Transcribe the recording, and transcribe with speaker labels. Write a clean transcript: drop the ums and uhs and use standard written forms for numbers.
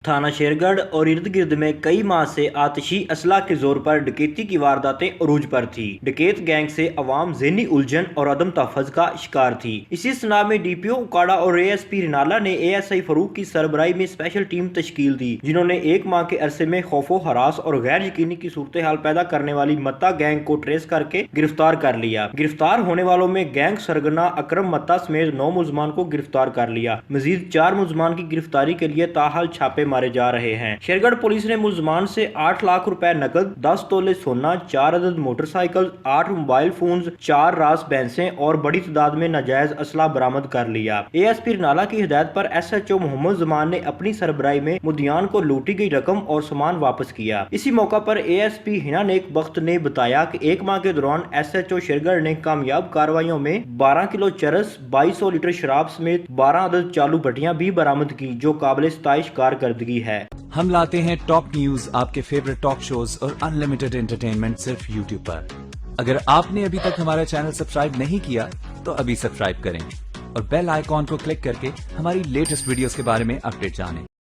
Speaker 1: थाना शेरगढ़ और इर्द गिर्द में कई माह से आतिशी असलाह के जोर पर डकैती की वारदातें अरूज पर थी। डकैत गैंग से अवाम ज़हनी उलझन और अदम तहफ़्फ़ुज़ का शिकार थी। इसी सना में डीपीओ उकाड़ा और एएसपी रिनाला ने एएसआई फरूक की सरबराही में स्पेशल टीम तश्कील दी, जिन्होंने एक माह के अरसे में खौफो हरास और गैर यकीनी की सूरत हाल पैदा करने वाली मत्ता गैंग को ट्रेस करके गिरफ्तार कर लिया। गिरफ्तार होने वालों में गैंग सरगना अकरम मत्ता समेत 9 मुलजमान को गिरफ्तार कर लिया। मजीद 4 मुलजमान की गिरफ्तारी के लिए ताहाल छापे मारे जा रहे हैं। शेरगढ़ पुलिस ने मुलजमान से 8 लाख रुपए नकद, 10 तोले सोना, 4 अदद मोटरसाइकिल, 8 मोबाइल फोन, 4 रास भैंसें और बड़ी तादाद में नाजायज असला बरामद कर लिया। एएसपी रिनाला की हिदायत पर एसएचओ मोहम्मद जमान ने अपनी सरबराही में मुद्दियान को लूटी गई रकम और सामान वापस किया। इसी मौका पर एएसपी हिना नेक बख्त ने बताया कि एक माह के दौरान एसएचओ शेरगढ़ ने कामयाब कार्रवाइयों में 12 किलो चरस, 2200 लीटर शराब समेत 12 अदद चालू भट्टियां भी बरामद की, जो काबिल सताइश कारकर्दगी है।
Speaker 2: हम लाते हैं टॉप न्यूज, आपके फेवरेट टॉक शोज और अनलिमिटेड एंटरटेनमेंट सिर्फ यूट्यूब पर। अगर आपने अभी तक हमारा चैनल सब्सक्राइब नहीं किया तो अभी सब्सक्राइब करें और बेल आइकॉन को क्लिक करके हमारी लेटेस्ट वीडियोस के बारे में अपडेट जानें।